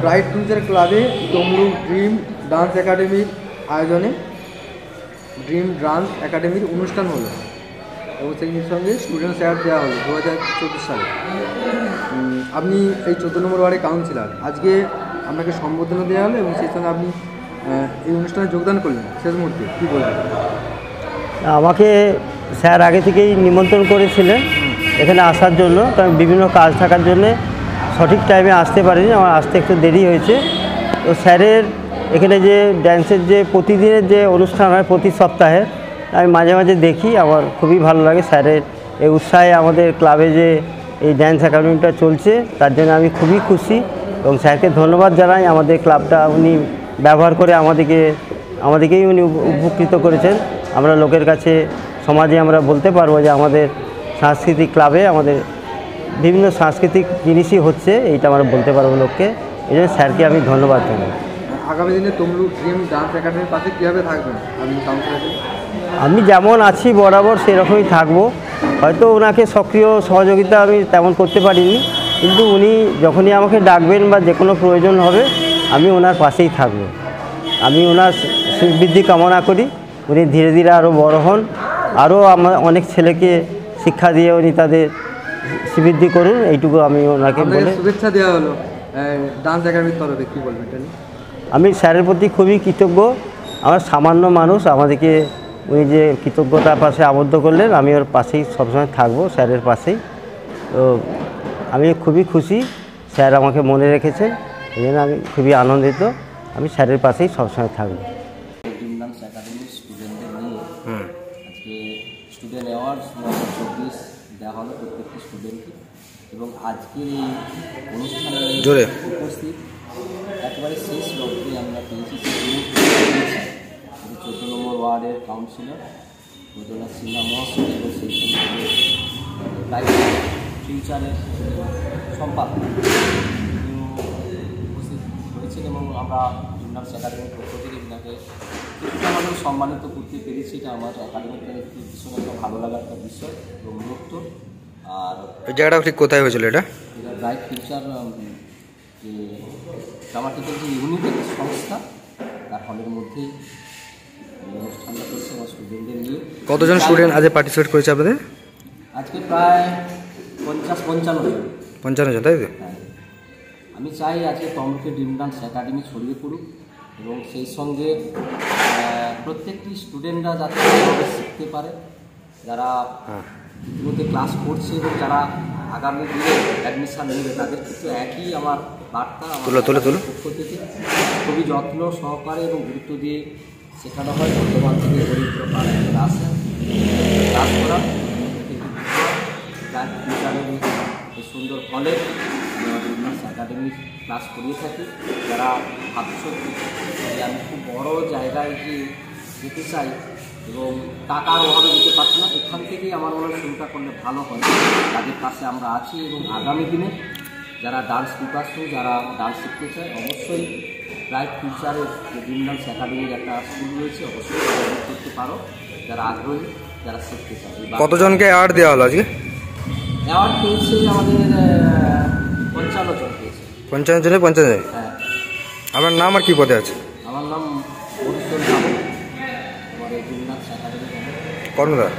Bright future ক্লাবে Tamluk dream dance একাডেমির আয়োজনে ড্রিম ডান্স একাডেমির অনুষ্ঠান হলো এবং সেই সঙ্গে স্টুডেন্টস অ্যাওয়ার্ড দেওয়া হলো 2024 সালে। আপনি এই 14 নম্বর ওয়ার্ডের কাউন্সিলর, আজকে আপনাকে সম্বোধনা দেওয়া হলো এবং সেই সঙ্গে আপনি এই অনুষ্ঠানে যোগদান করলেন। শেষ মুহূর্তে কী বলবেন? আমাকে স্যার আগে থেকেই নিমন্ত্রণ করেছিলেন এখানে আসার জন্য, কারণ বিভিন্ন কাজ থাকার জন্যে সঠিক টাইমে আসতে পারিনি, আমার আসতে একটু দেরি হয়েছে। তো স্যারের এখানে যে ড্যান্সের যে প্রতিদিনের যে অনুষ্ঠান হয় প্রতি সপ্তাহে, আমি মাঝে মাঝে দেখি, আমার খুবই ভালো লাগে। স্যারের এই উৎসাহে আমাদের ক্লাবে যে এই ড্যান্স একাডেমিটা চলছে তার জন্য আমি খুবই খুশি এবং স্যারকে ধন্যবাদ জানাই। আমাদের ক্লাবটা উনি ব্যবহার করে আমাদেরকেই উনি উপকৃত করেছেন। আমরা লোকের কাছে সমাজে আমরা বলতে পারবো যে আমাদের সাংস্কৃতিক ক্লাবে আমাদের বিভিন্ন সাংস্কৃতিক জিনিসই হচ্ছে, এইটা আমরা বলতে পারবো লোককে। এই জন্য স্যারকে আমি ধন্যবাদ জানাই। আগামী দিনে তমলুক ড্রিম ডান্স একাডেমির পাশে কীভাবে থাকবেন আপনি কাউন্সিলর? আমি যেমন আছি বরাবর সেরকমই থাকবো। হয়তো ওনাকে সক্রিয় সহযোগিতা আমি তেমন করতে পারিনি, কিন্তু উনি যখনই আমাকে ডাকবেন বা যে কোনো প্রয়োজন হবে আমি ওনার পাশেই থাকবো। আমি ওনার বৃদ্ধি কামনা করি, উনি ধীরে ধীরে আরও বড় হন, আরও আমার অনেক ছেলেকে শিক্ষা দিয়ে উনি তাদের শ্রীবৃদ্ধি করুন, এইটুকু আমি ওনাকে বলে শুভেচ্ছা দেওয়া হলো ডান্স একাডেমির তরফে। কী বলবেন? আমি স্যারের প্রতি খুবই কৃতজ্ঞ। আমার সামান্য মানুষ, আমাদেরকে উনি যে কৃতজ্ঞতার পাশে আবদ্ধ করলেন, আমি ওর পাশেই সবসময় থাকবো, স্যারের পাশেই। তো আমি খুবই খুশি স্যার আমাকে মনে রেখেছেন, এই জন্য আমি খুবই আনন্দিত। আমি স্যারের পাশেই সবসময় থাকবো। ড্রিম ডান্স একাডেমির স্টুডেন্টদের নিয়ে আজকে স্টুডেন্ট অ্যাওয়ার্ডস 2024 দেওয়া হলো প্রত্যেকটি স্টুডেন্টকে, এবং আজকের এই অনুষ্ঠানে উপস্থিত একেবারে শেষ লক্ষ্যে আমরা পেয়েছি 14 নম্বর ওয়ার্ডের কাউন্সিলর মদনা সিনহা মহাশয় এবং সেই সঙ্গে ব্রাইট ফিউচারের সম্পাদক উপস্থিত হয়েছেন, এবং আমরা ড্রিম ডান্স একাডেমির পক্ষ থেকে এনাকে কিছুটা আমাদের সম্মানিত করতে পেরেছি। এটা আমার একাডেমির একটি ভীষণ একটা ভালো লাগার একটা বিষয় এবং মুহূর্ত। আর এই জায়গাটা ঠিক কোথায় হয়েছিল? এটা ব্রাইট ফিউচার যে ড্রামাটিক্যাল যে ইউনিট একটি সংস্থা, তার হলের মধ্যেই অনুষ্ঠানটা করছে আমার স্টুডেন্টদের নিয়ে। কতজন স্টুডেন্ট আজ পার্টিসিপেট করেছে আপনাদের? আজকে প্রায় 50-55 জন, তাই তো? হ্যাঁ, আমি চাই আজকে তমলুকে ড্রিম ডান্স একাডেমি ছড়িয়ে পড়ুক এবং সেই সঙ্গে প্রত্যেকটি স্টুডেন্টরা যাতে শিখতে পারে, যারা ইতিমধ্যে ক্লাস করছে এবং যারা আগামী দিনে অ্যাডমিশান নেবে তাদের কিন্তু একই আমার বার্তা। আমার পক্ষ থেকে খুবই যত্ন সহকারে এবং গুরুত্ব দিয়ে শেখানো হয়। বর্তমান থেকে দরিদ্র ক্লাসে ক্লাস করা ফিউচারের এই সুন্দর হলে ড্রিম ডান্স একাডেমির ক্লাস করিয়ে থাকি। যারা ভাবছ যে আমি খুব বড় জায়গায় যেতে চাই এবং টাকার অভাবে যেতে পারছি না, এখান থেকেই আমার মনে হয় শুরুটা করলে ভালো হয়। তাদের কাছে আমরা আছি এবং আগামী দিনে যারা ডান্স পিপাসু, যারা ডান্স শিখতে চায়, অবশ্যই ব্রাইট ফিউচারের যে ড্রিম ডান্স একাডেমির একটা স্কুল রয়েছে, অবশ্যই যোগাযোগ করতে পারো যারা আগ্রহী, যারা শিখতে চায়। কতজনকে অ্যাওয়ার্ড দেওয়া হলো আজকে? অ্যাওয়ার্ড পেয়েছে আমাদের 55 জন পেয়েছে। 55 জনে 50 জন। হ্যাঁ। আমার নাম আর কি পদে আছে? আমার নাম মধুসূদন বাবু, আমার এই ড্রিম ডান্স একাডেমি কর্ণধার।